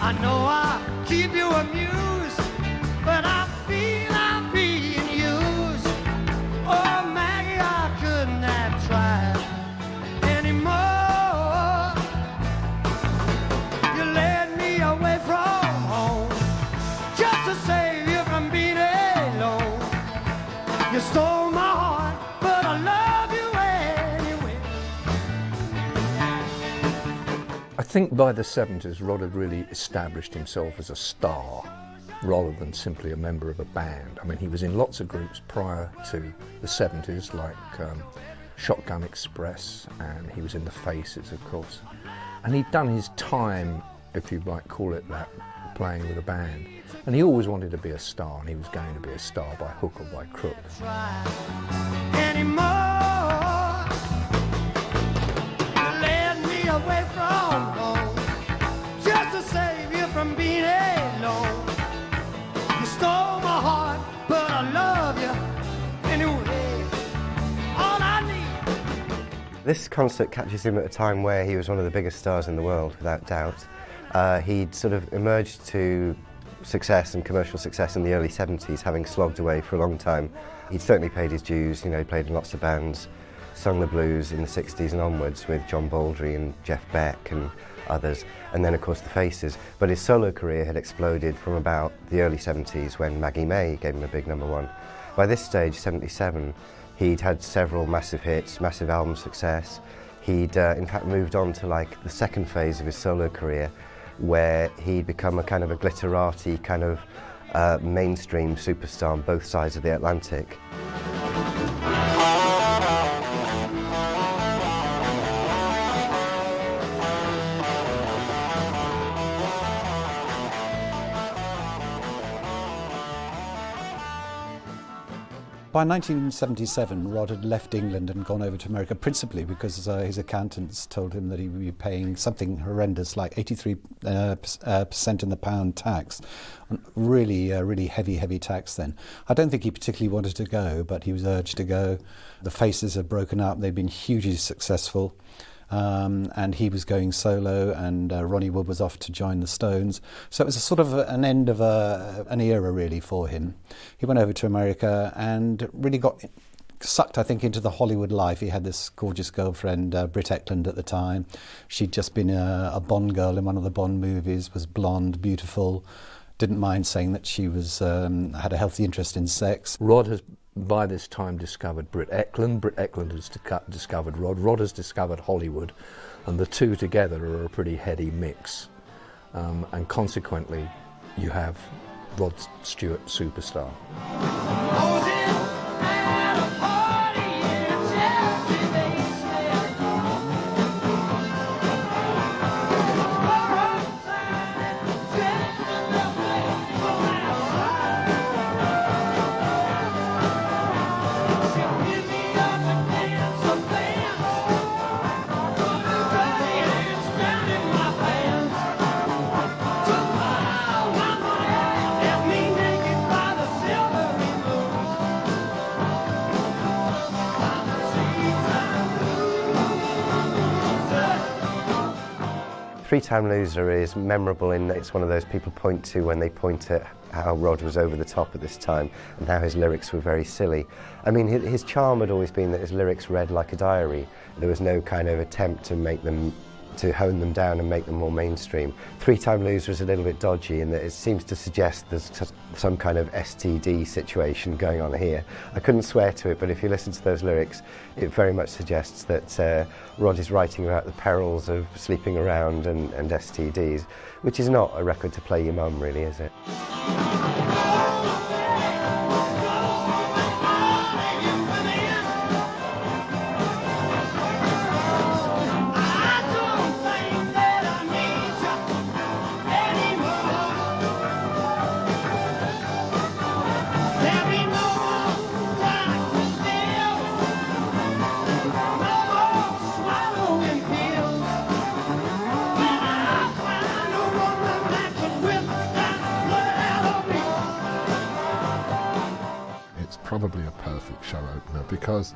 I know I keep you amused, but I feel I'm being used. Oh, Maggie, I couldn't have tried anymore. You led me away from home just to save you from being alone. You stole my heart, but I love you anyway. I think by the 70s, Rod had really established himself as a star rather than simply a member of a band. I mean, he was in lots of groups prior to the 70s, like Shotgun Express, and he was in the Faces, of course. And he'd done his time, if you might call it that, playing with a band. And he always wanted to be a star, and he was going to be a star by hook or by crook. Anymore. You led me away from home just to save you from being alone. You stole my heart, but I love you anyway. All I need. This concert catches him at a time where he was one of the biggest stars in the world, without doubt. He'd sort of emerged to success and commercial success in the early 70s, having slogged away for a long time. He'd certainly paid his dues, you know, he played in lots of bands, sung the blues in the 60s and onwards with John Baldry and Jeff Beck and others, and then of course the Faces. But his solo career had exploded from about the early 70s when Maggie May gave him a big #1. By this stage, 77, he'd had several massive hits, massive album success. He'd in fact moved on to like the second phase of his solo career, where he'd become a kind of a glitterati kind of mainstream superstar on both sides of the Atlantic. By 1977, Rod had left England and gone over to America, principally because his accountants told him that he would be paying something horrendous, like 83% in the pound tax. Really heavy tax then. I don't think he particularly wanted to go, but he was urged to go. The Faces had broken up, they'd been hugely successful. And he was going solo, and Ronnie Wood was off to join the Stones. So it was a sort of an end of an era, really, for him. He went over to America and really got sucked, I think, into the Hollywood life. He had this gorgeous girlfriend, Britt Eklund, at the time. She'd just been a Bond girl in one of the Bond movies, was blonde, beautiful, didn't mind saying that she was had a healthy interest in sex. Rod has by this time discovered Britt Eklund. Britt Eklund has discovered Rod. Rod has discovered Hollywood, and the two together are a pretty heady mix. And consequently, you have Rod Stewart superstar. Three-Time Loser is memorable in that it's one of those people point to when they point at how Rod was over the top at this time and how his lyrics were very silly. I mean, his charm had always been that his lyrics read like a diary. There was no kind of attempt to make them, to hone them down and make them more mainstream. Three-Time Loser is a little bit dodgy in that it seems to suggest there's some kind of STD situation going on here. I couldn't swear to it, but if you listen to those lyrics, it very much suggests that Rod is writing about the perils of sleeping around and STDs, which is not a record to play your mum, really, is it? Probably a perfect show opener because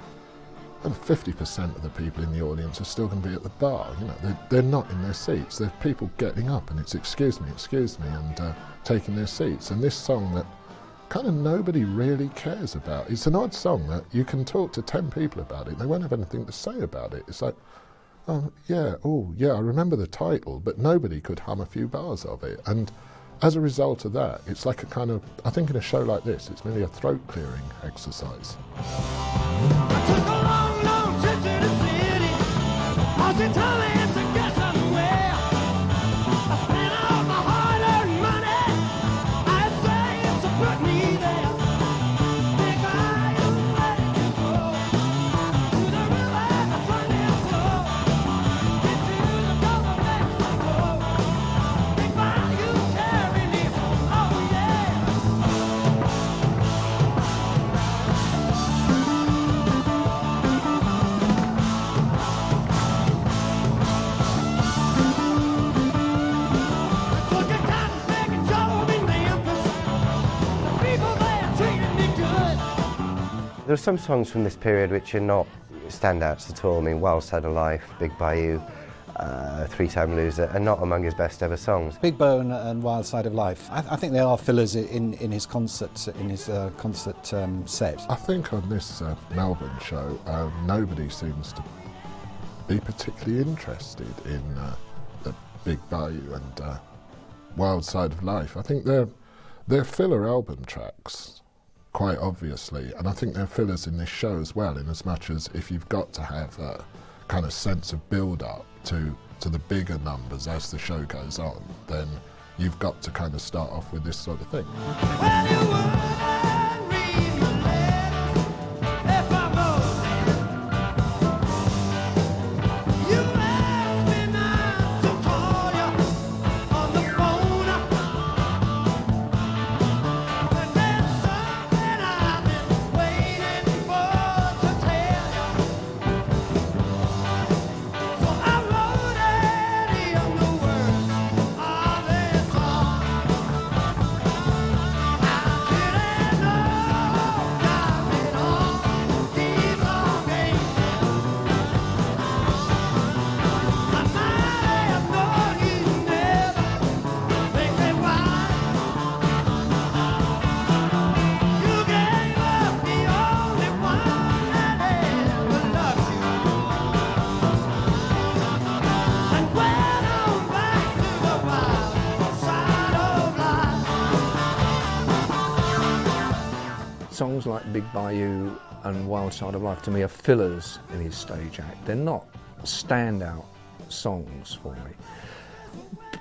and 50% of the people in the audience are still going to be at the bar. You know, they're not in their seats. There are people getting up and it's excuse me, and taking their seats. And this song that kind of nobody really cares about. It's an odd song that you can talk to 10 people about it, they won't have anything to say about it. It's like, oh yeah, I remember the title, but nobody could hum a few bars of it. And as a result of that, it's like a kind of, I think in a show like this, it's merely a throat clearing exercise. I took a long, long trip to the city. I was determined to get somewhere. I spent all my hard-earned money. I'd say it's to put me there. Think I am ready to go to the river, the Sunday flow, into the Gulf of Mexico. Think while you carry me home, oh yeah. There are some songs from this period which are not standouts at all. I mean, Wild Side of Life, Big Bayou, Three-Time Loser are not among his best ever songs. Big Bone and Wild Side of Life, I think they are fillers in his concert set. I think on this Melbourne show, nobody seems to be particularly interested in the Big Bayou and Wild Side of Life. I think they're filler album tracks, quite obviously, and I think they're fillers in this show as well, in as much as if you've got to have a kind of sense of build-up to the bigger numbers as the show goes on, then you've got to kind of start off with this sort of thing. Songs like Big Bayou and Wild Side of Life to me are fillers in his stage act. They're not standout songs for me.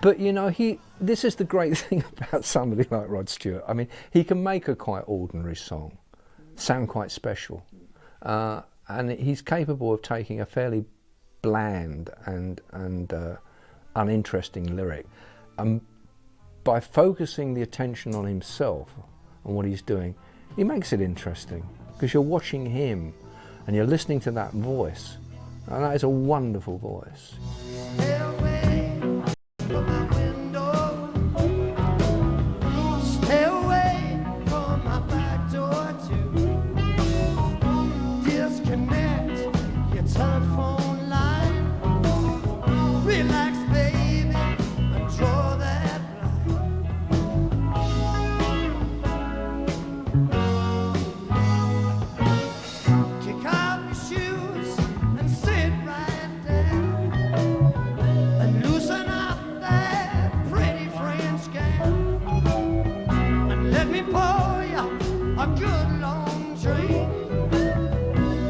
But you know, this is the great thing about somebody like Rod Stewart. I mean, he can make a quite ordinary song sound quite special. And he's capable of taking a fairly bland and uninteresting lyric, and by focusing the attention on himself and what he's doing, he makes it interesting, because you're watching him and you're listening to that voice, and that is a wonderful voice. Stay away from my window. Stay away from my back door too. Disconnect your telephone line. Relax, baby, and draw that line. Kick off your shoes and sit right down, and loosen up that pretty French gown, and let me pour you a good long drink.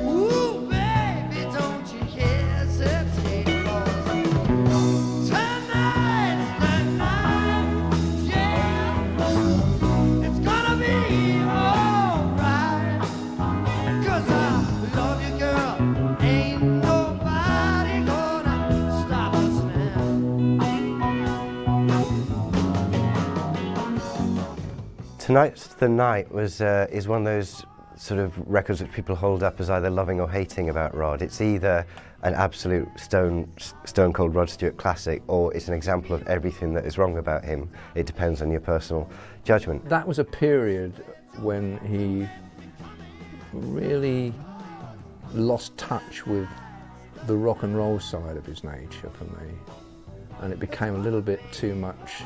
Ooh, baby, don't you hesitate, 'cause tonight's the night, yeah. It's gonna be alright, 'cause I love you, girl. Ain't nobody gonna stop us now. Tonight's the Night is one of those sort of records which people hold up as either loving or hating about Rod. It's either an absolute stone cold Rod Stewart classic, or it's an example of everything that is wrong about him. It depends on your personal judgment. That was a period when he really lost touch with the rock and roll side of his nature for me, and it became a little bit too much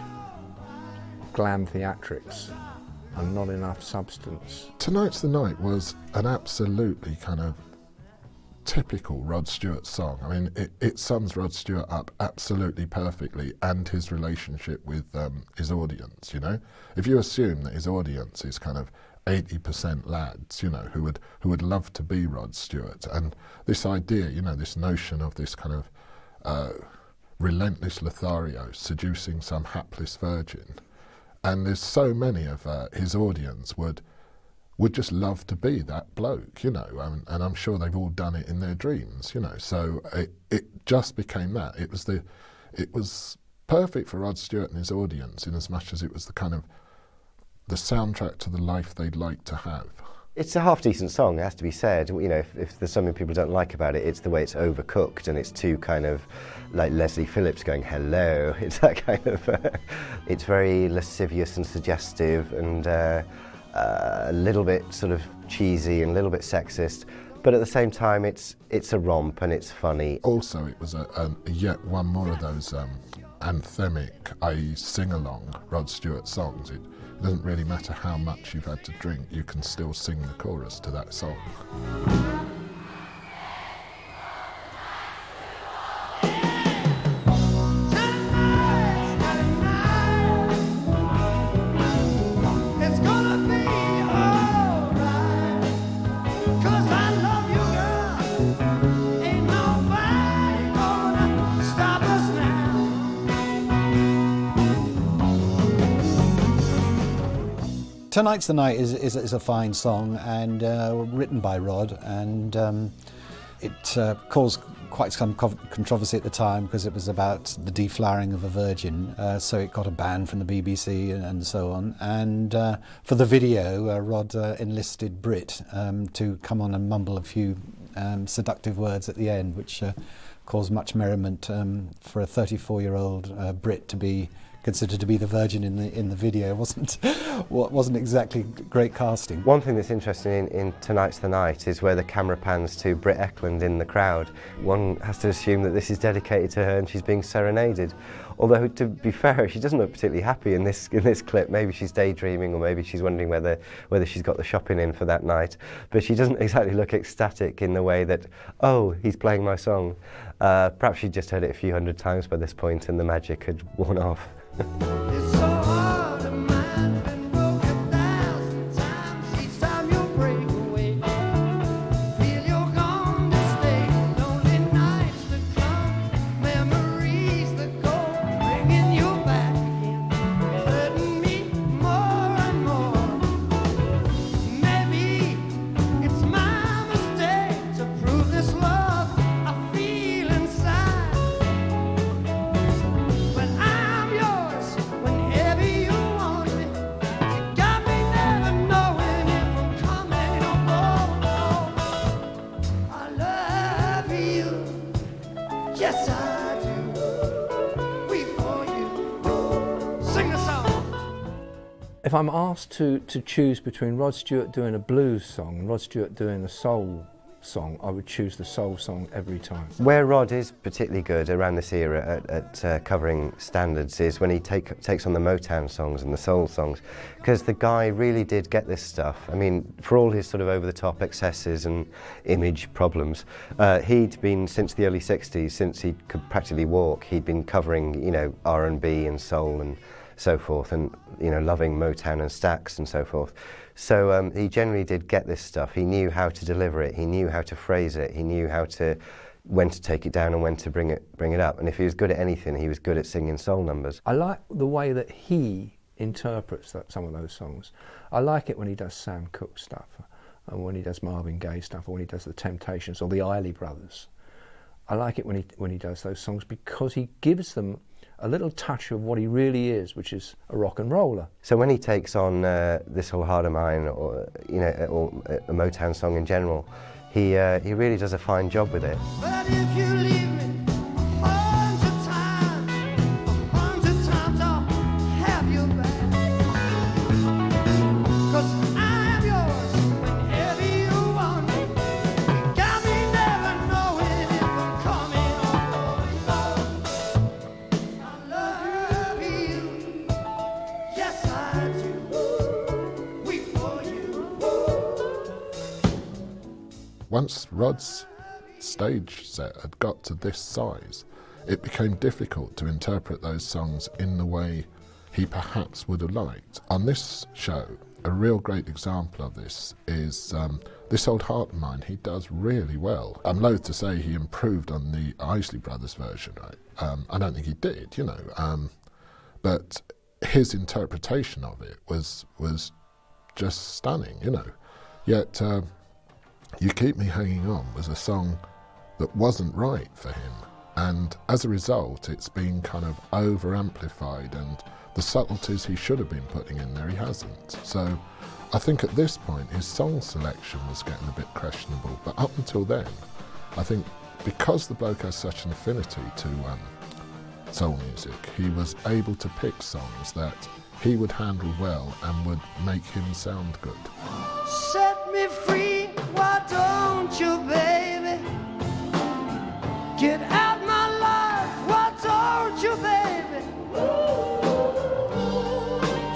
glam theatrics and not enough substance. Tonight's the Night was an absolutely kind of typical Rod Stewart song. I mean, it sums Rod Stewart up absolutely perfectly, and his relationship with his audience, you know. If you assume that his audience is kind of 80% lads, you know, who would love to be Rod Stewart, and this idea, you know, this notion of this kind of relentless Lothario seducing some hapless virgin, and there's so many of his audience would just love to be that bloke, you know, and I'm sure they've all done it in their dreams, you know. So it just became that. It was perfect for Rod Stewart and his audience, in as much as it was the kind of the soundtrack to the life they'd like to have. It's a half-decent song, it has to be said. You know, if there's something people don't like about it, it's the way it's overcooked, and it's too kind of like Leslie Phillips going, hello. It's that kind of... it's very lascivious and suggestive, and a little bit sort of cheesy and a little bit sexist, but at the same time it's a romp and it's funny. Also, it was a yet one more of those anthemic, i.e. sing-along Rod Stewart songs. It doesn't really matter how much you've had to drink, you can still sing the chorus to that song. Tonight's the Night is a fine song, and written by Rod, and it caused quite some controversy at the time because it was about the deflowering of a virgin, so it got a ban from the BBC and so on. And for the video, Rod enlisted Brit to come on and mumble a few seductive words at the end, which caused much merriment for a 34-year-old Brit to be considered to be the virgin in the video. wasn't exactly great casting. One thing that's interesting in Tonight's the Night is where the camera pans to Britt Ekland in the crowd. One has to assume that this is dedicated to her and she's being serenaded. Although, to be fair, she doesn't look particularly happy in this clip. Maybe she's daydreaming, or maybe she's wondering whether she's got the shopping in for that night. But she doesn't exactly look ecstatic in the way that, oh, he's playing my song. Perhaps she'd just heard it a few hundred times by this point and the magic had worn off. It's so hard to mind and broke 1,000 times each time you break away. Feel you're gone to stay. Lonely nights that come, memories that go, bringing you back again, hurting me more and more. Maybe it's my mistake to prove this love I feel inside. But I'm yours whenever you want me. You got me never knowing if I'm coming or going. I love you, yes I do. We for you. Sing the song. If I'm asked to choose between Rod Stewart doing a blues song and Rod Stewart doing a soul song, I would choose the soul song every time. Where Rod is particularly good around this era at covering standards is when he takes on the Motown songs and the soul songs, because the guy really did get this stuff. I mean, for all his sort of over-the-top excesses and image problems, he'd been, since the early 60s, since he could practically walk, he'd been covering, you know, R&B and soul and so forth, and, you know, loving Motown and Stax and so forth. So he generally did get this stuff. He knew how to deliver it. He knew how to phrase it. He knew when to take it down and when to bring it up. And if he was good at anything, he was good at singing soul numbers. I like the way that he interprets some of those songs. I like it when he does Sam Cooke stuff, and when he does Marvin Gaye stuff, or when he does the Temptations or the Isley Brothers. I like it when he does those songs because he gives them a little touch of what he really is, which is a rock and roller. So when he takes on This Whole Heart of Mine, or, you know, or a Motown song in general, he really does a fine job with it. But if you leave me 100 times I'll have you back. 'Cause I'm yours whenever you want me. You got me once Rod's stage set had got to this size, it became difficult to interpret those songs in the way he perhaps would have liked. On this show, a real great example of this is This Old Heart of Mine. He does really well. I'm loath to say he improved on the Isley Brothers version. I don't think he did, you know, but his interpretation of it was just stunning, you know. Yet You Keep Me Hanging On was a song that wasn't right for him, and as a result it's been kind of over-amplified, and the subtleties he should have been putting in there he hasn't. So I think at this point his song selection was getting a bit questionable, but up until then I think because the bloke has such an affinity to soul music, he was able to pick songs that he would handle well and would make him sound good. Set me free, why don't you, baby? Get out my life, why don't you, baby?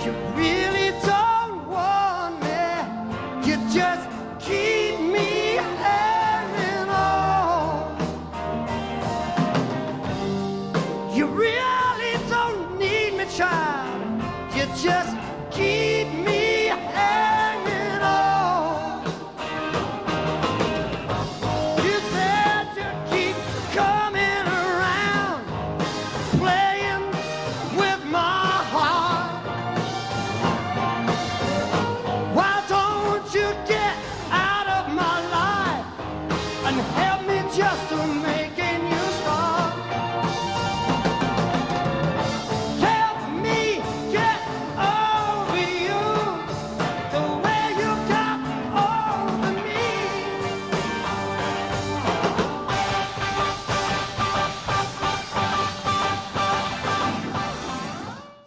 You really don't want me, you just keep me hanging on. You really don't need me, child, you just keep me hanging on. You said to keep coming around, playing with my heart. Why don't you get out of my life and help me just to make a new start? Help me get over you the way you got over me.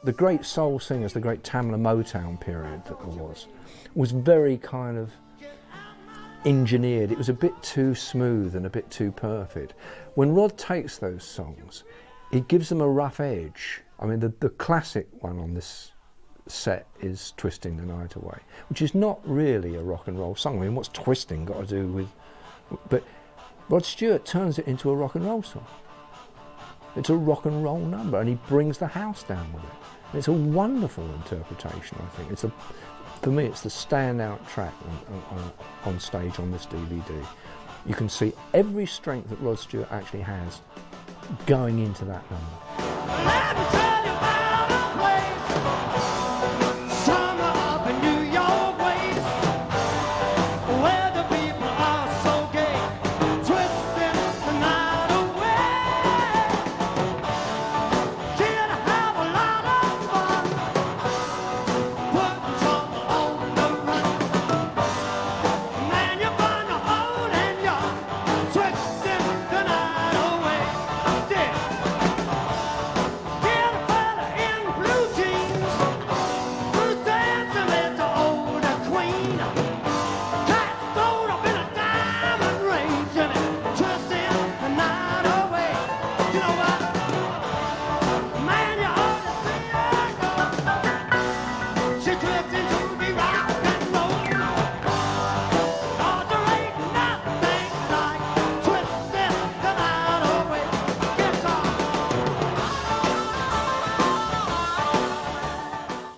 The great soul singers, the great Tamla Motown period that there was very kind of engineered. It was a bit too smooth and a bit too perfect. When Rod takes those songs, he gives them a rough edge. I mean, the classic one on this set is Twisting the Night Away, which is not really a rock and roll song. I mean, what's twisting got to do with... But Rod Stewart turns it into a rock and roll song. It's a rock and roll number, and he brings the house down with it. And it's a wonderful interpretation, I think. For me, it's the standout track on stage on this DVD. You can see every strength that Rod Stewart actually has going into that number. Let me tell you about a place, somewhere up in New York ways, where the people are so gay, twisting the night away. Kid, have a lot of fun, putting trouble on the run. Man, you find your own and you're twisting the night away. Dig. Get a fella in blue jeans who's dancing with the older queen. Cat's thrown up in a diamond ring, Jimmy, twisting the night away. You know what? Man, you ought to see her go. She twisting to the rock and roll. 'Cause there ain't nothing like twisting the night away. Guitar.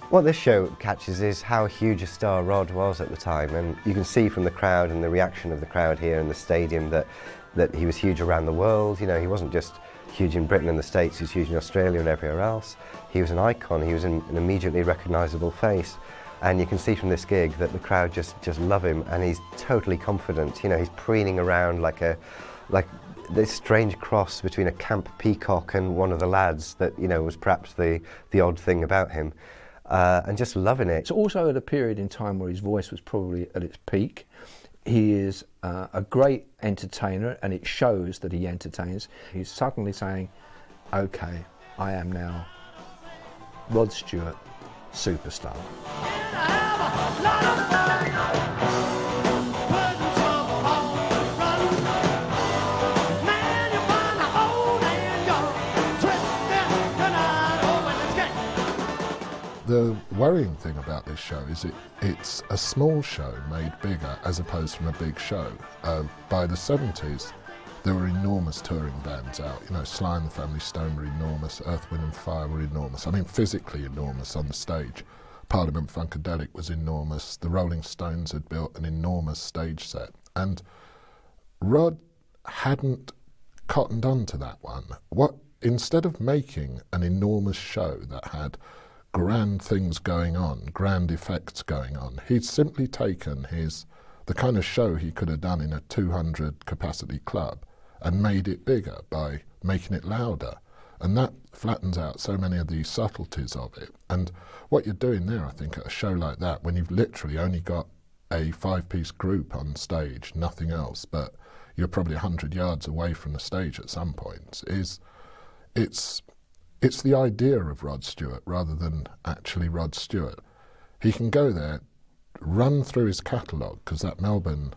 What this show catches is how huge a star Rod was at the time, and you can see from the crowd and the reaction of the crowd here in the stadium that he was huge around the world. You know, he wasn't just huge in Britain and the States, he was huge in Australia and everywhere else. He was an icon, he was an immediately recognisable face, and you can see from this gig that the crowd just love him, and he's totally confident. You know, he's preening around like this strange cross between a camp peacock and one of the lads that, you know, was perhaps the odd thing about him. And just loving it. It's also at a period in time where his voice was probably at its peak. He is a great entertainer, and it shows that he entertains. He's suddenly saying, okay, I am now Rod Stewart, superstar. Have a lot of fun, putting trouble on the run. Man, you find the old and young, twisting the night away. Let's get The worrying thing about this show is it's a small show made bigger as opposed from a big show. By the 70s, there were enormous touring bands out. You know, Sly and the Family Stone were enormous, Earth, Wind and Fire were enormous. I mean, physically enormous on the stage. Parliament Funkadelic was enormous. The Rolling Stones had built an enormous stage set. And Rod hadn't cottoned on to that one. Instead of making an enormous show that had grand things going on, grand effects going on, he'd simply taken the kind of show he could have done in a 200 capacity club and made it bigger by making it louder. And that flattens out so many of the subtleties of it. And what you're doing there, I think, at a show like that, when you've literally only got a 5-piece group on stage, nothing else, but you're probably 100 yards away from the stage at some points, it's the idea of Rod Stewart rather than actually Rod Stewart. He can go there, run through his catalogue, because that Melbourne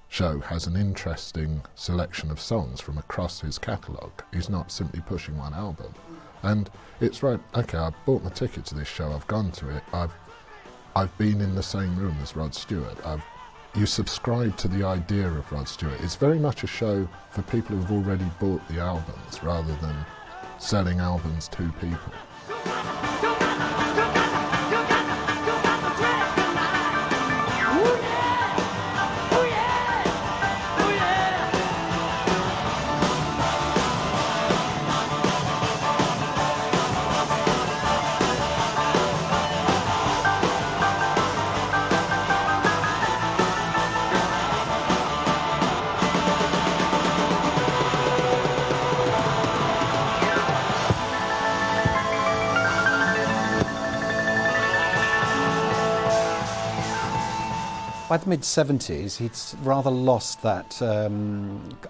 show has an interesting selection of songs from across his catalogue. He's not simply pushing one album. And it's right, okay, I bought my ticket to this show, I've gone to it, I've been in the same room as Rod Stewart. You subscribe to the idea of Rod Stewart. It's very much a show for people who've already bought the albums rather than selling albums to people. By the mid-70s, he'd rather lost that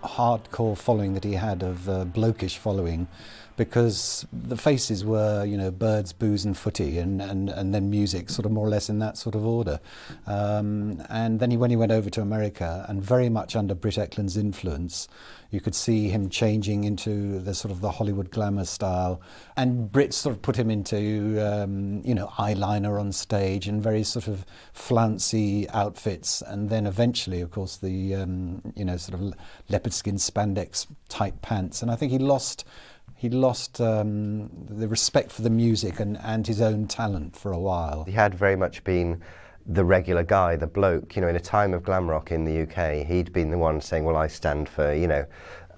hardcore following that he had of blokish following, because the faces were, you know, Birds, Booze and Footy, and then music, sort of more or less in that sort of order. And then when he went over to America, and very much under Britt Ekland's influence, you could see him changing into the sort of the Hollywood glamour style. And Britt sort of put him into, you know, eyeliner on stage and very sort of flouncy outfits. And then eventually, of course, the, you know, sort of leopard skin spandex tight pants. And I think he lost the respect for the music and his own talent for a while. He had very much been the regular guy, the bloke, you know, in a time of glam rock in the UK, he'd been the one saying, well, I stand for, you know,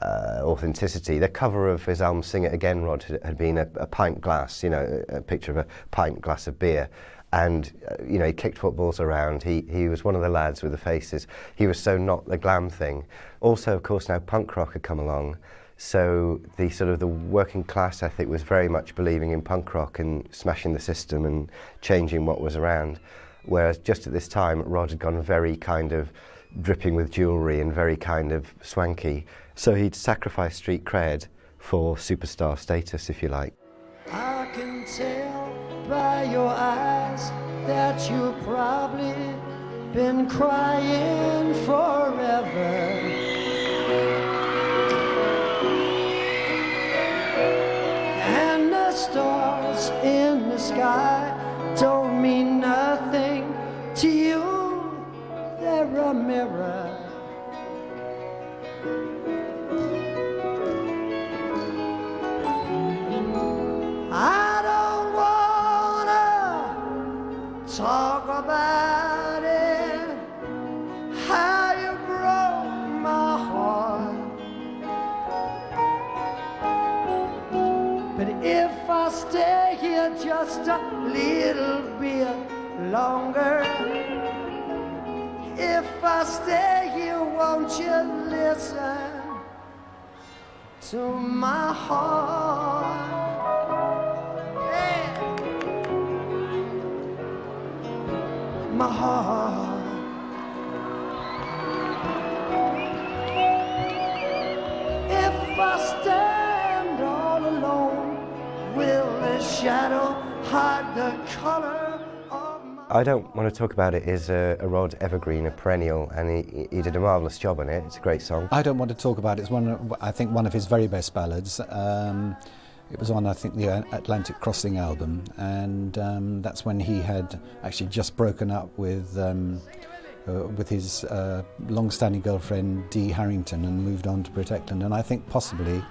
authenticity. The cover of his album Sing It Again, Rod, had been a pint glass, you know, a picture of a pint glass of beer. And, you know, he kicked footballs around. He was one of the lads with the faces. He was so not the glam thing. Also, of course, now punk rock had come along. So the sort of the working class ethic was very much believing in punk rock and smashing the system and changing what was around. Whereas just at this time, Rod had gone very kind of dripping with jewellery and very kind of swanky. So he'd sacrificed street cred for superstar status, if you like. I can tell by your eyes that you've probably been crying forever. And the stars in the sky don't mean nothing to you, they're a mirror. I don't wanna talk about it, how you broke my heart. But if I stay here just a little bit longer, if I stay here, won't you listen to my heart? Yeah. My heart. If I stand all alone, will the shadow hide the color of my... I Don't Want to Talk About It is a Rod evergreen, a perennial, and he did a marvellous job on it. It's a great song. I Don't Want to Talk About It is I think one of his very best ballads. It was on, I think, the Atlantic Crossing album, and that's when he had actually just broken up with his long-standing girlfriend Dee Harrington and moved on to Brit Eklund, and I think possibly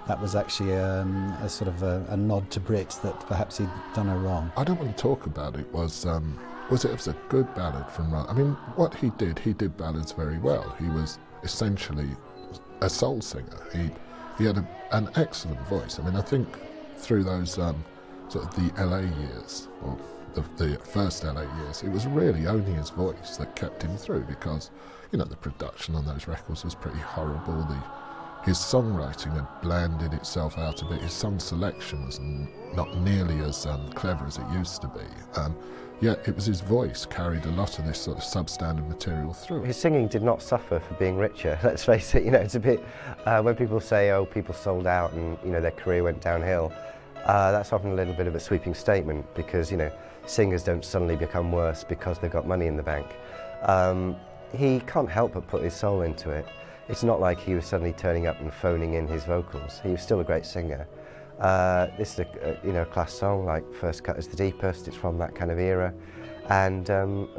that was actually a sort of a nod to Brit that perhaps he'd done her wrong. I don't want to talk about it. Was it a good ballad from Rod? I mean, what he did ballads very well. He was essentially a soul singer. He had an excellent voice. I mean, I think through those sort of the LA years, or the first LA years, it was really only his voice that kept him through, because, you know, the production on those records was pretty horrible. His songwriting had blanded itself out a bit. His song selection was not nearly as clever as it used to be. Yet it was his voice carried a lot of this sort of substandard material through. His singing did not suffer for being richer, let's face it. You know, it's a bit, when people say, oh, people sold out and, you know, their career went downhill, that's often a little bit of a sweeping statement, because, you know, singers don't suddenly become worse because they've got money in the bank. He can't help but put his soul into it. It's not like he was suddenly turning up and phoning in his vocals. He was still a great singer. This is a class song, like First Cut is the Deepest. It's from that kind of era, and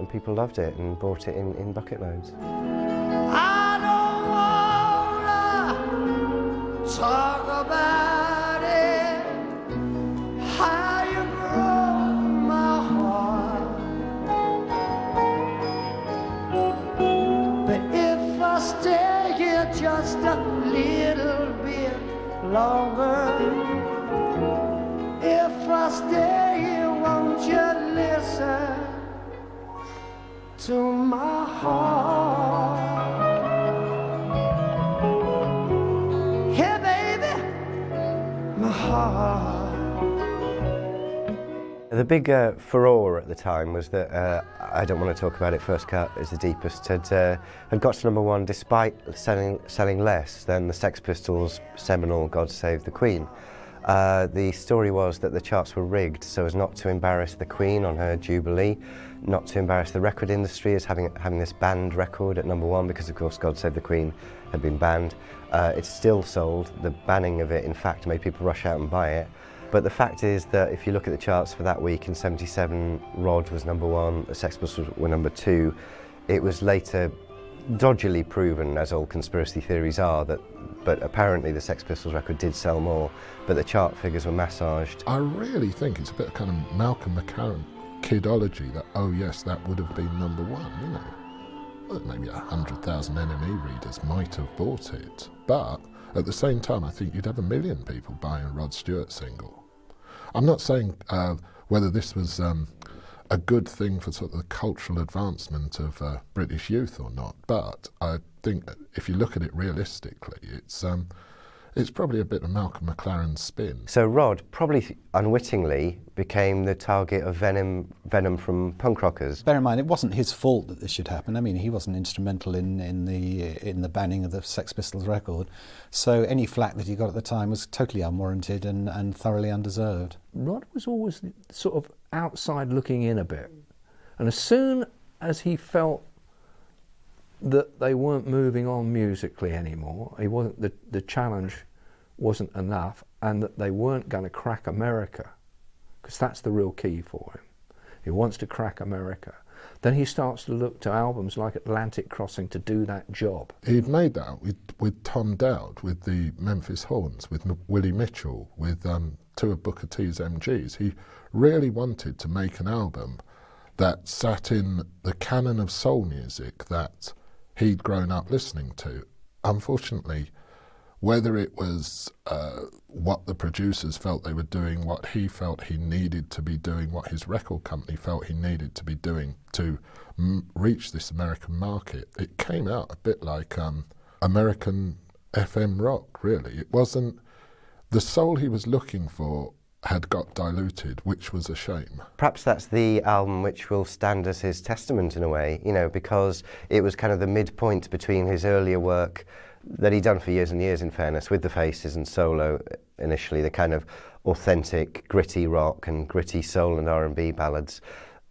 people loved it and bought it in bucket loads. I don't wanna talk about it, how you broke my heart. But if I stay here just a little bit longer, if I stay here, won't you listen to my heart? Hey baby, my heart. The big furore at the time was that I Don't Want to Talk About It, First Cut is the Deepest had got to #1 despite selling less than the Sex Pistols' seminal God Save the Queen. The story was that the charts were rigged so as not to embarrass the Queen on her Jubilee, not to embarrass the record industry as having this banned record at #1, because of course God Save the Queen had been banned. It's still sold. The banning of it in fact made people rush out and buy it. But the fact is that if you look at the charts for that week, in '77 Rod was #1, the Sex Pistols were #2. It was later dodgily proven, as all conspiracy theories are, but apparently the Sex Pistols record did sell more, but the chart figures were massaged. I really think it's a bit of kind of Malcolm McLaren kidology that, oh yes, that would have been #1, you know. Well, maybe 100,000 NME readers might have bought it, but at the same time I think you'd have 1 million people buying a Rod Stewart single. I'm not saying whether this was a good thing for sort of the cultural advancement of British youth or not, but I think if you look at it realistically, it's probably a bit of Malcolm McLaren's spin. So Rod probably unwittingly became the target of venom from punk rockers. Bear in mind, it wasn't his fault that this should happen. I mean, he wasn't instrumental in the banning of the Sex Pistols record, so any flack that he got at the time was totally unwarranted and thoroughly undeserved. Rod was always sort of outside looking in a bit, and as soon as he felt that they weren't moving on musically anymore, he wasn't, the challenge wasn't enough, and that they weren't going to crack America, because that's the real key for him. He wants to crack America. Then he starts to look to albums like Atlantic Crossing to do that job. He'd made that with Tom Dowd, with the Memphis Horns, with Willie Mitchell, with 2 of Booker T's MGs. He really wanted to make an album that sat in the canon of soul music that he'd grown up listening to. Unfortunately, whether it was what the producers felt they were doing, what he felt he needed to be doing, what his record company felt he needed to be doing to reach this American market, it came out a bit like American FM rock, really. It wasn't the soul he was looking for had got diluted, which was a shame. Perhaps that's the album which will stand as his testament in a way, you know, because it was kind of the midpoint between his earlier work that he'd done for years and years, in fairness, with the Faces and solo initially, the kind of authentic, gritty rock and gritty soul and R&B ballads.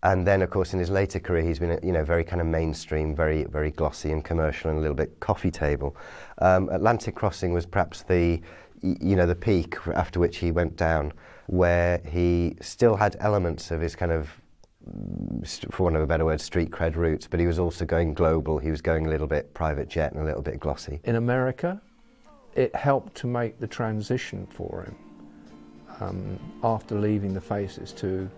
And then, of course, in his later career, he's been, you know, very kind of mainstream, very, very glossy and commercial and a little bit coffee table. Atlantic Crossing was perhaps the you know, the peak after which he went down, where he still had elements of his kind of, for want of a better word, street cred roots, but he was also going global. He was going a little bit private jet and a little bit glossy. In America, it helped to make the transition for him after leaving the Faces to,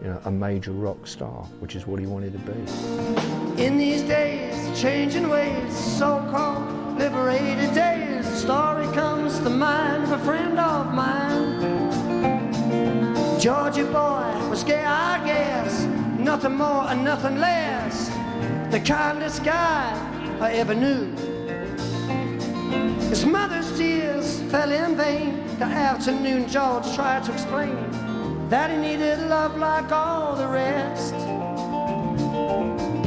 you know, a major rock star, which is what he wanted to be. In these days, changing ways, so-called liberated days, a story comes to mind of a friend of mine. Georgie boy was gay, I guess, nothing more and nothing less, the kindest guy I ever knew. His mother's tears fell in vain. The afternoon George tried to explain that he needed love like all the rest.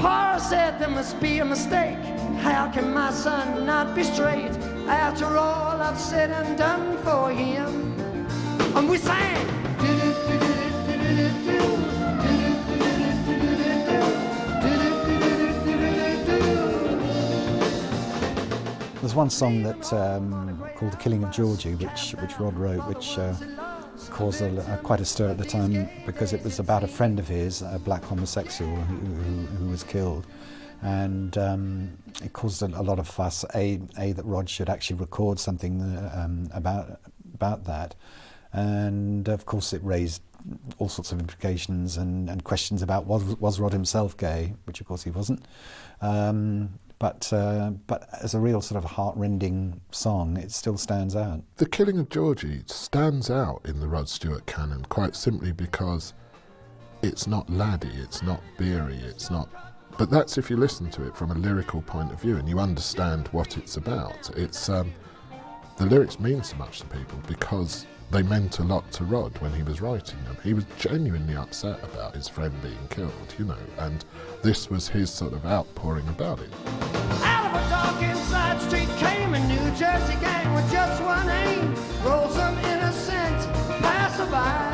Pa said there must be a mistake. How can my son not be straight after all I've said and done for him? And we sang. There's one song that called "The Killing of Georgie," which Rod wrote, which caused quite a stir at the time because it was about a friend of his, a black homosexual who was killed, and it caused a lot of fuss. That Rod should actually record something about that, and of course it raised all sorts of implications and questions about was Rod himself gay, which of course he wasn't. But as a real sort of heart-rending song, it still stands out. The Killing of Georgie stands out in the Rod Stewart canon quite simply because it's not laddie, it's not beery, it's not... But that's if you listen to it from a lyrical point of view and you understand what it's about. It's the lyrics mean so much to people because they meant a lot to Rod when he was writing them. He was genuinely upset about his friend being killed, you know, and this was his sort of outpouring about it. Out of a dark inside street came a New Jersey gang with just one aim, roll some innocent passerby.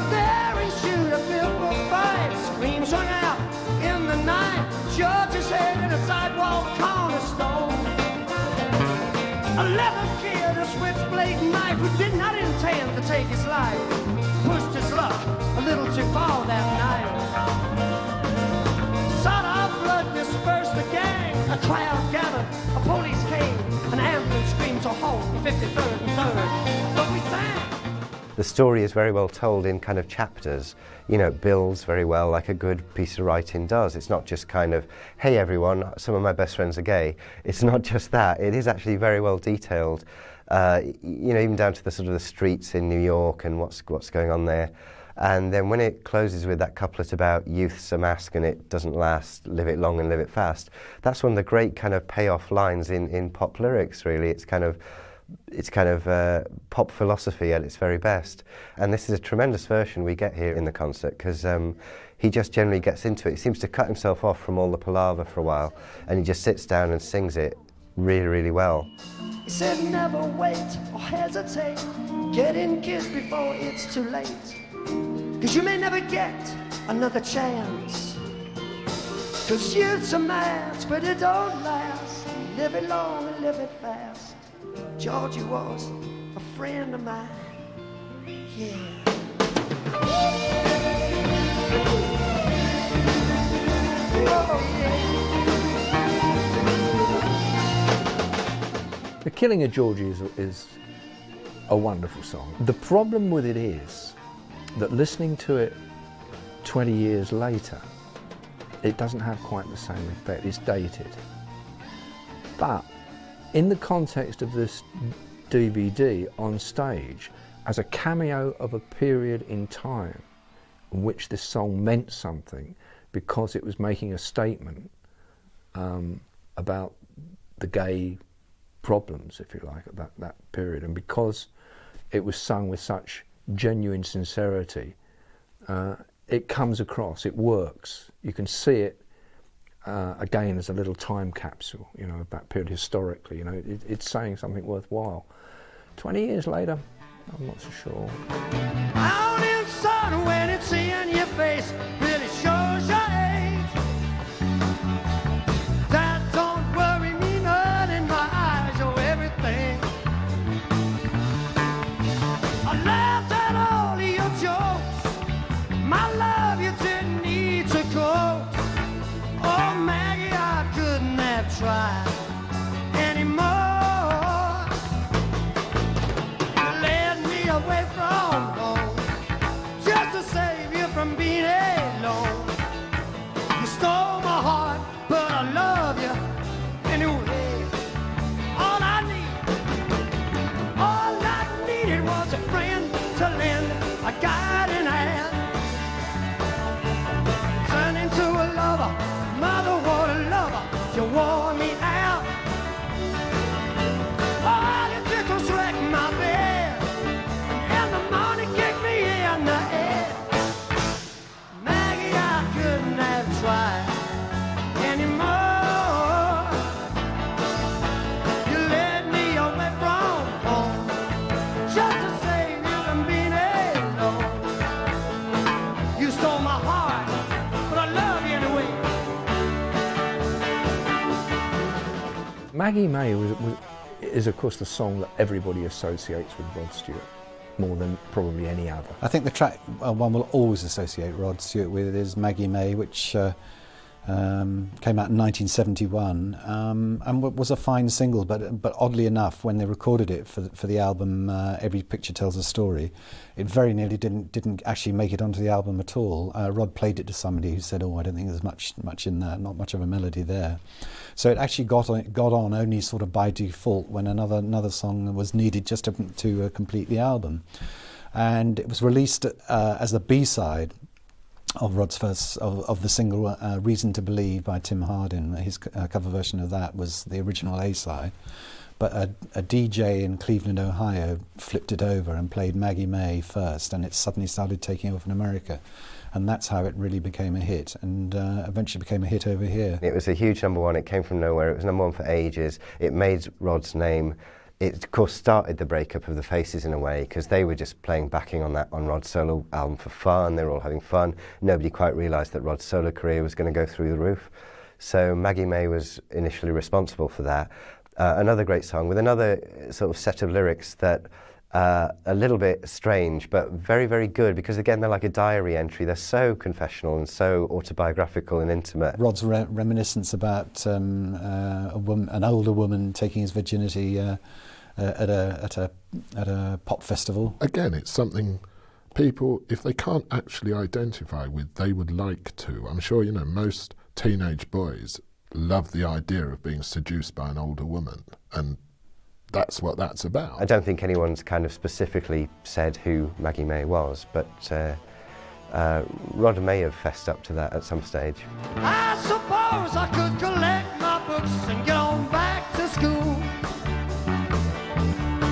There he shoot a fearful fight, screams rung out in the night, George's head in a sidewalk cornerstone. A leather kid, a switchblade knife, who did not intend to take his life, pushed his luck a little too far that night. Sawed-off blood dispersed the gang, a crowd gathered, a police came, an ambulance screamed to halt, 53rd and 3rd, but we sang. The story is very well told in kind of chapters. You know, it builds very well like a good piece of writing does. It's not just kind of, hey everyone, some of my best friends are gay. It's not just that. It is actually very well detailed. You know, even down to the sort of the streets in New York and what's going on there. And then when it closes with that couplet about youth's a mask and it doesn't last, live it long and live it fast, that's one of the great kind of payoff lines in pop lyrics, really. It's kind of pop philosophy at its very best. And this is a tremendous version we get here in the concert because he just generally gets into it. He seems to cut himself off from all the palaver for a while and he just sits down and sings it really, really well. He said never wait or hesitate, get in kids before it's too late, cause you may never get another chance, cause youth's a mask but it don't last, live it long and live it fast. Georgie was a friend of mine, yeah. Oh, yeah. The Killing of Georgie is a wonderful song. The problem with it is that listening to it 20 years later, it doesn't have quite the same effect. It's dated. But in the context of this DVD on stage, as a cameo of a period in time in which this song meant something because it was making a statement about the gay problems, if you like, at that period, and because it was sung with such genuine sincerity, it comes across, it works. You can see it again as a little time capsule, you know, of that period historically. You know, it's saying something worthwhile. 20 years later, I'm not so sure. Out in sun when it's in your face really shows your age. That don't worry me none in my eyes, oh everything Maggie May is of course the song that everybody associates with Rod Stewart, more than probably any other. I think the track one will always associate Rod Stewart with is Maggie May, which came out in 1971 and was a fine single, but oddly enough, when they recorded it for the album Every Picture Tells a Story, it very nearly didn't actually make it onto the album at all. Rod played it to somebody who said, "Oh, I don't think there's much in there, not much of a melody there." So it actually got on only sort of by default when another song was needed just to complete the album, and it was released as the B-side of Rod's first of the single "Reason to Believe" by Tim Hardin. His cover version of that was the original A-side, but a DJ in Cleveland, Ohio, flipped it over and played Maggie May first, and it suddenly started taking off in America, and that's how it really became a hit, and eventually became a hit over here. It was a huge #1. It came from nowhere. It was #1 for ages. It made Rod's name. It, of course, started the breakup of the Faces in a way, because they were just playing backing on Rod's solo album for fun. They were all having fun. Nobody quite realised that Rod's solo career was going to go through the roof. So Maggie May was initially responsible for that. Another great song with another sort of set of lyrics that a little bit strange, but very, very good, because again, they're like a diary entry. They're so confessional and so autobiographical and intimate. Rod's reminiscence about an older woman taking his virginity at a pop festival. Again, it's something people, if they can't actually identify with, they would like to. I'm sure, you know, most teenage boys love the idea of being seduced by an older woman, and that's what that's about. I don't think anyone's kind of specifically said who Maggie May was, but Rod may have fessed up to that at some stage. I suppose I could collect my books and get on back to school,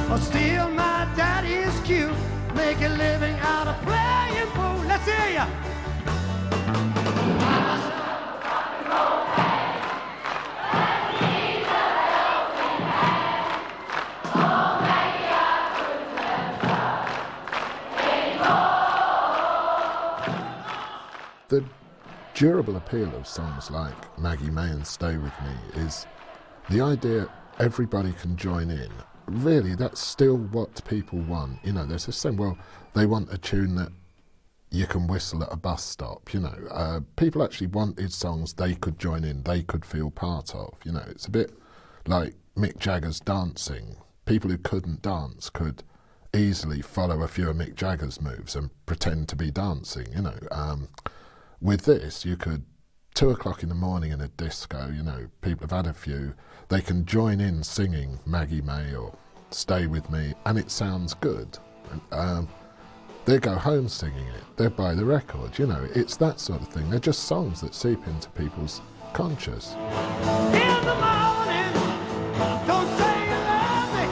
or steal my daddy's cue, make a living out of playing pool. Let's hear ya. The durable appeal of songs like Maggie May and Stay With Me is the idea everybody can join in. Really, that's still what people want. You know, there's this saying, well, they want a tune that you can whistle at a bus stop, you know. People actually wanted songs they could join in, they could feel part of, you know. It's a bit like Mick Jagger's dancing. People who couldn't dance could easily follow a few of Mick Jagger's moves and pretend to be dancing, you know. With this, you could, 2 o'clock in the morning in a disco, you know, people have had a few, they can join in singing Maggie May or Stay With Me, and it sounds good. They go home singing it, they buy the record, you know, it's that sort of thing. They're just songs that seep into people's conscious. In the morning, don't say you love me,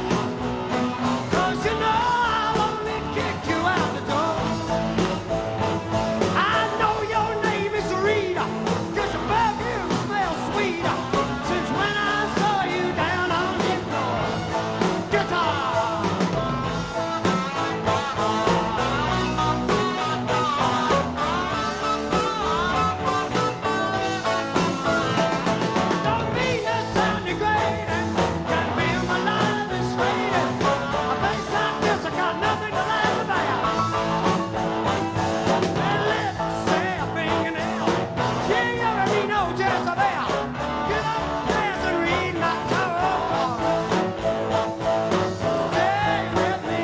'cause you know I'll only kick you out the door. I know your name is Rita, 'cause your perfume smells sweeter since when I saw you down on your floor. Guitar. Don't mean to sound degrading, can't feel my life is fading. A face like this, I got nothing to laugh about. And let's say a fingernail, she already knows Jezebel. Get upstairs and read my tarot card. Stay with me,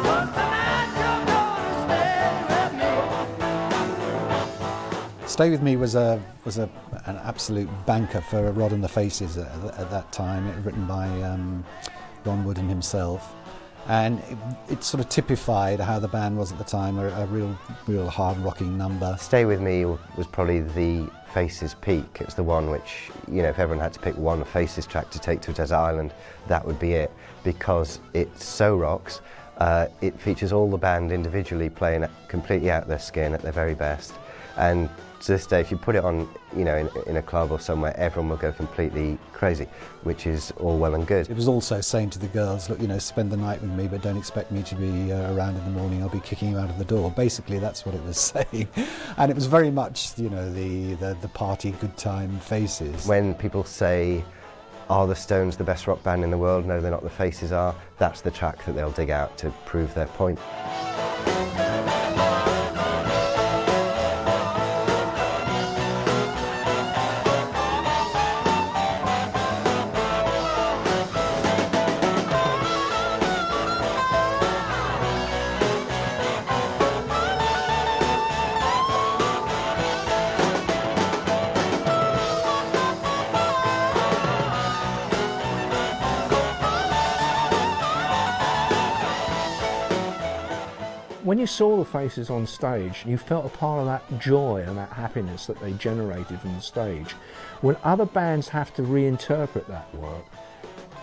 'cause tonight you're gonna stay with me. Stay With Me was an absolute banker for Rod and the Faces at that time. It was written by Ron Wood and himself, and it sort of typified how the band was at the time, a real hard rocking number. Stay With Me was probably the Faces peak. It's the one which, you know, if everyone had to pick one Faces track to take to a desert island, that would be it, because it so rocks. It features all the band individually playing completely out their skin at their very best. And to this day, if you put it on, you know, in a club or somewhere, everyone will go completely crazy, which is all well and good. It was also saying to the girls, look, you know, spend the night with me, but don't expect me to be around in the morning. I'll be kicking you out of the door. Basically, that's what it was saying. And it was very much, you know, the party, good time Faces. When people say, are the Stones the best rock band in the world? No, they're not. The Faces are. That's the track that they'll dig out to prove their point. When you saw the Faces on stage, you felt a part of that joy and that happiness that they generated from the stage. When other bands have to reinterpret that work,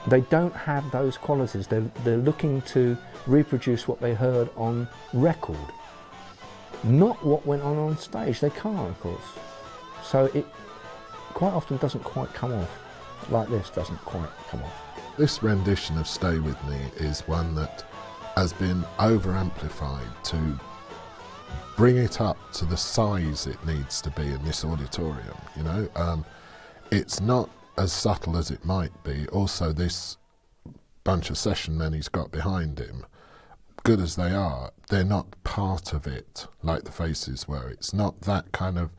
they don't have those qualities. They're looking to reproduce what they heard on record, not what went on stage. They can't, of course. So it quite often doesn't quite come off, like this doesn't quite come off. This rendition of Stay With Me is one that has been over-amplified to bring it up to the size it needs to be in this auditorium, you know. It's not as subtle as it might be. Also, this bunch of session men he's got behind him, good as they are, they're not part of it like the Faces were. It's not that kind of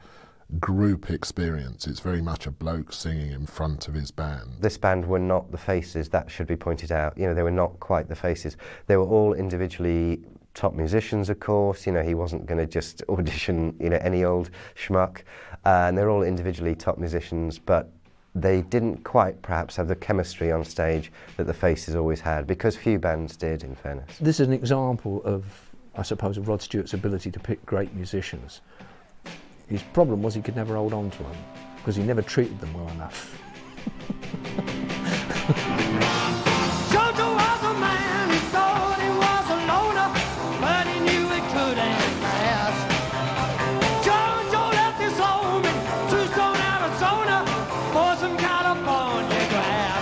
group experience. It's very much a bloke singing in front of his band. This band were not the Faces, that should be pointed out. You know, they were not quite the Faces. They were all individually top musicians, of course. You know, he wasn't going to just audition, you know, any old schmuck. And they're all individually top musicians, but they didn't quite perhaps have the chemistry on stage that the Faces always had, because few bands did, in fairness. This is an example of, I suppose, of Rod Stewart's ability to pick great musicians. His problem was he could never hold on to them, because he never treated them well enough. Jojo was a man who thought he was a loner, but he knew it couldn't last. Jojo left his home in Tucson, Arizona, for some California grass.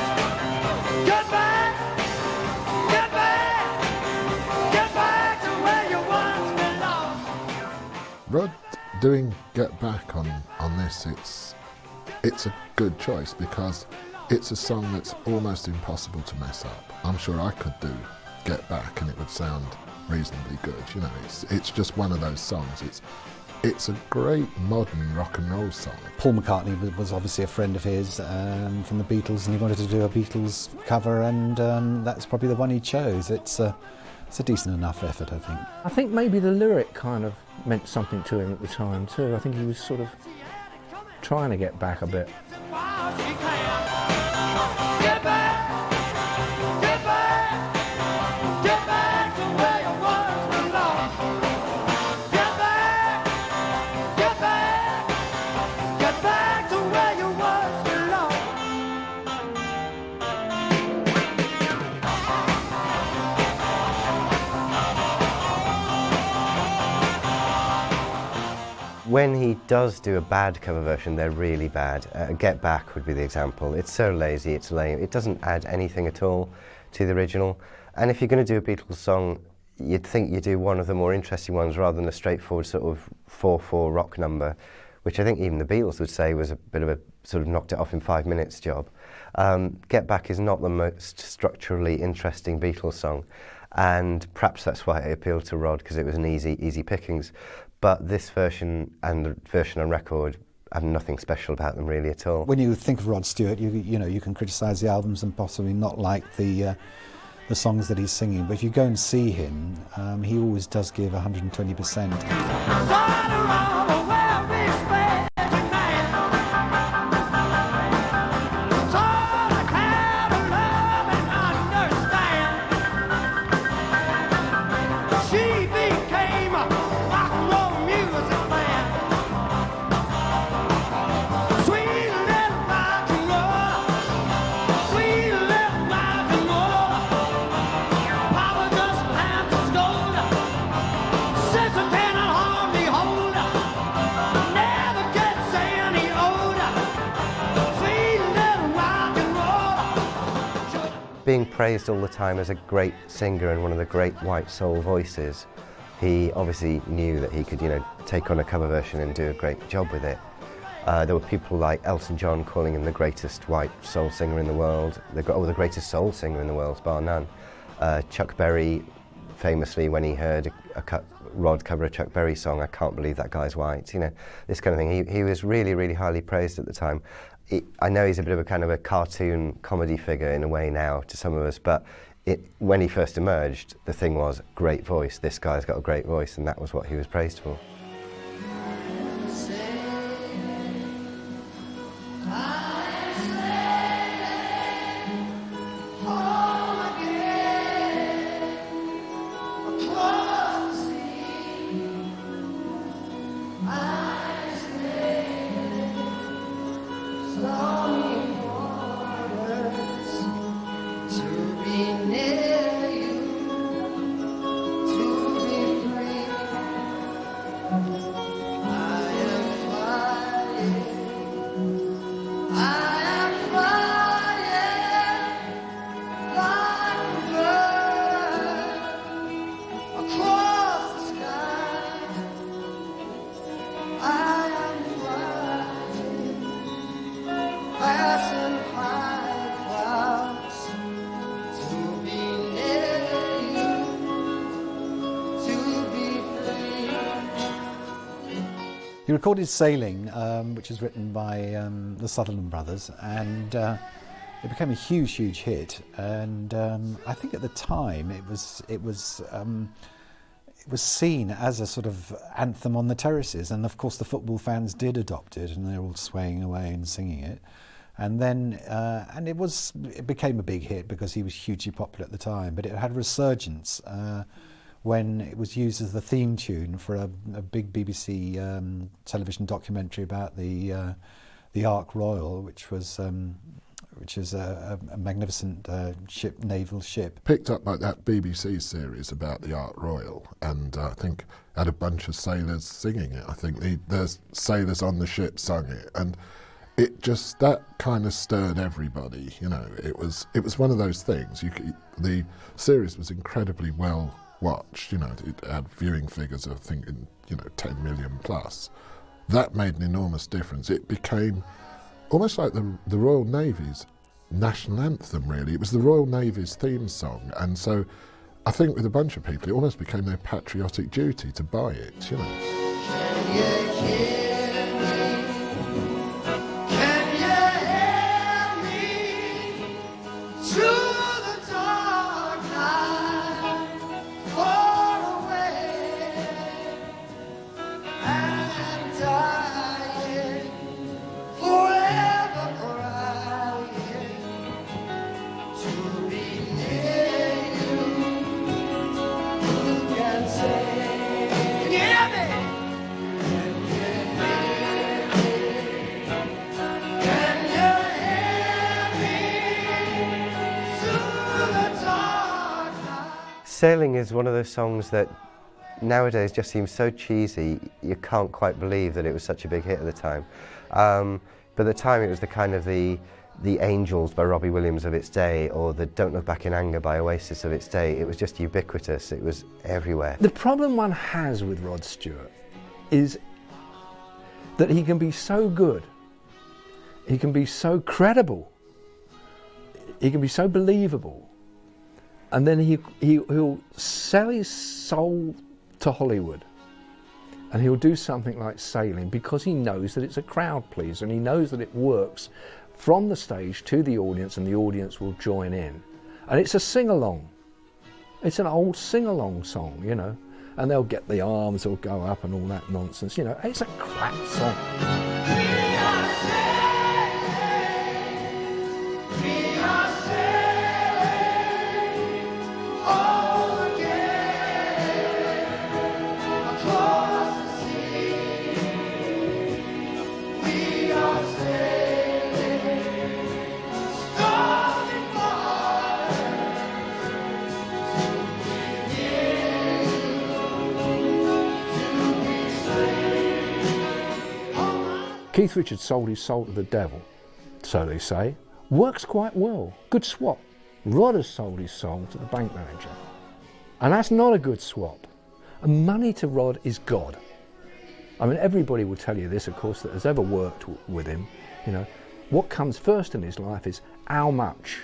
Get back, get back, get back to where you once belonged. Rod doing Get Back on this, it's a good choice, because it's a song that's almost impossible to mess up. I'm sure I could do Get Back and it would sound reasonably good, you know. It's just one of those songs. It's a great modern rock and roll song. Paul McCartney was obviously a friend of his from the Beatles, and he wanted to do a Beatles cover, and that's probably the one he chose. It's a decent enough effort, I think. I think maybe the lyric kind of meant something to him at the time too. I think he was sort of trying to get back a bit. While she can. Get back, get back, get back to where you once belonged. Get back, get back, get back to where you once belonged. When he does do a bad cover version, they're really bad. Get Back would be the example. It's so lazy, it's lame. It doesn't add anything at all to the original. And if you're going to do a Beatles song, you'd think you do one of the more interesting ones rather than a straightforward sort of 4/4 rock number, which I think even the Beatles would say was a bit of a sort of knocked it off in 5 minutes job. Get Back is not the most structurally interesting Beatles song, and perhaps that's why it appealed to Rod, because it was an easy pickings. But this version and the version on record have nothing special about them really at all. When you think of Rod Stewart, you know, you can criticise the albums and possibly not like the songs that he's singing, but if you go and see him, he always does give 120%. being praised all the time as a great singer and one of the great white soul voices, he obviously knew that he could, you know, take on a cover version and do a great job with it. There were people like Elton John calling him the greatest white soul singer in the world, the greatest soul singer in the world, bar none. Chuck Berry, famously, when he heard Rod cover a Chuck Berry song, "I can't believe that guy's white," you know, this kind of thing. He was really, really highly praised at the time. I know he's a bit of a kind of a cartoon comedy figure in a way now to some of us, but when he first emerged, the thing was, great voice, this guy's got a great voice, and that was what he was praised for. He recorded Sailing, which was written by the Sutherland brothers, and it became a huge, huge hit. And I think at the time it was seen as a sort of anthem on the terraces, and of course the football fans did adopt it, and they were all swaying away and singing it. And then it became a big hit because he was hugely popular at the time. But it had a resurgence when it was used as the theme tune for a big BBC television documentary about the Ark Royal, which is a magnificent naval ship. Picked up like that BBC series about the Ark Royal, and I think had a bunch of sailors singing it. I think the sailors on the ship sung it, and it just, that kind of stirred everybody. You know, it was one of those things. The series was incredibly well watched. You know, it had viewing figures of, I think, 10 million plus. That made an enormous difference. It became almost like the Royal Navy's national anthem, really. It was the Royal Navy's theme song, and so I think with a bunch of people it almost became their patriotic duty to buy it, you know. Can you hear me? Can you hear me? Through the dark night, far away, and dying, forever crying, to be near you. Who can say, can you hear me? Can you hear me? Through the dark night. Sailing is one of those songs that nowadays just seems so cheesy, you can't quite believe that it was such a big hit at the time. But at the time it was the kind of the Angels by Robbie Williams of its day, or the Don't Look Back in Anger by Oasis of its day. It was just ubiquitous, it was everywhere. The problem one has with Rod Stewart is that he can be so good, he can be so credible, he can be so believable, and then he'll sell his soul to Hollywood, and he'll do something like Sailing because he knows that it's a crowd pleaser, and he knows that it works from the stage to the audience, and the audience will join in. And it's a sing-along. It's an old sing-along song, you know, and they'll get the arms will go up and all that nonsense, you know. It's a crap song. We are sailing all again across the sea. We are sailing stormy waters to be near you, to be saved. Keith Richards sold his soul to the devil, so they say. Works quite well. Good swap. Rod has sold his soul to the bank manager. And that's not a good swap. And money to Rod is God. I mean, everybody will tell you this, of course, that has ever worked with him. You know, what comes first in his life is how much.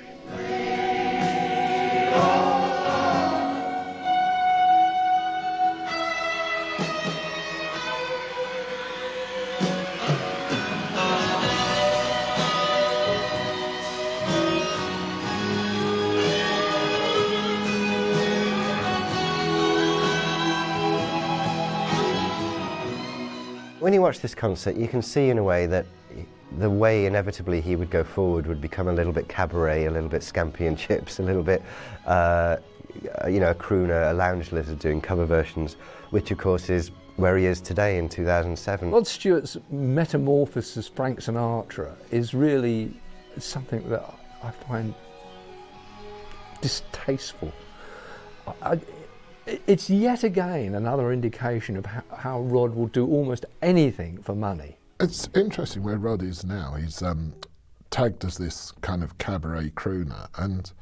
When you watch this concert, you can see in a way that the way inevitably he would go forward would become a little bit cabaret, a little bit Scampi and Chips, a little bit, you know, a crooner, a lounge lizard doing cover versions, which of course is where he is today in 2007. Rod Stewart's metamorphosis as Frank Sinatra is really something that I find distasteful. It's yet again another indication of how Rod will do almost anything for money. It's interesting where Rod is now. He's tagged as this kind of cabaret crooner, and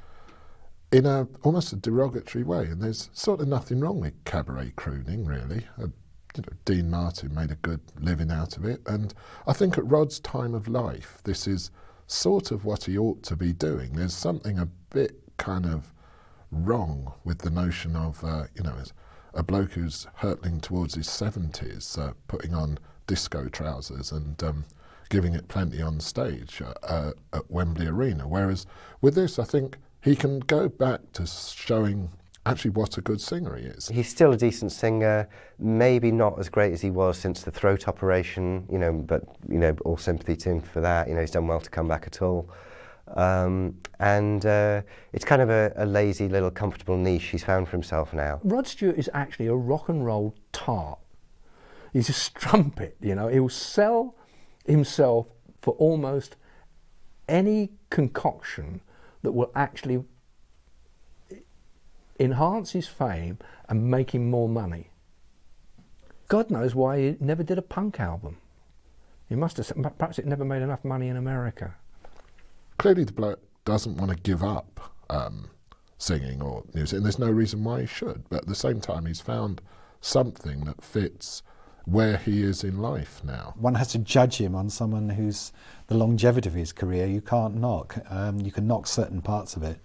in almost a derogatory way. And there's sort of nothing wrong with cabaret crooning, really. You know, Dean Martin made a good living out of it, and I think at Rod's time of life, this is sort of what he ought to be doing. There's something a bit kind of wrong with the notion of, you know, a bloke who's hurtling towards his 70s, putting on disco trousers and giving it plenty on stage at Wembley Arena. Whereas with this, I think he can go back to showing actually what a good singer he is. He's still a decent singer, maybe not as great as he was since the throat operation, you know, but, you know, all sympathy to him for that. You know, he's done well to come back at all. It's kind of a lazy little comfortable niche he's found for himself now. Rod Stewart is actually a rock and roll tart. He's a strumpet, you know. He'll sell himself for almost any concoction that will actually enhance his fame and make him more money. God knows why he never did a punk album. He must have, perhaps it never made enough money in America. Clearly the bloke doesn't want to give up singing or music, and there's no reason why he should, but at the same time he's found something that fits where he is in life now. One has to judge him on someone who's the longevity of his career you can't knock. You can knock certain parts of it,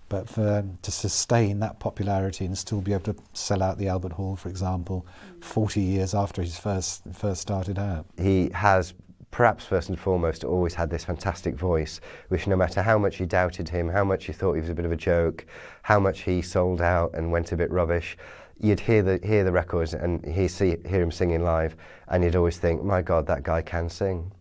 but to sustain that popularity and still be able to sell out the Albert Hall, for example, 40 years after he's first started out. He has, perhaps first and foremost, always had this fantastic voice, which no matter how much you doubted him, how much you thought he was a bit of a joke, how much he sold out and went a bit rubbish, you'd hear the records and hear him singing live, and you'd always think, my God, that guy can sing.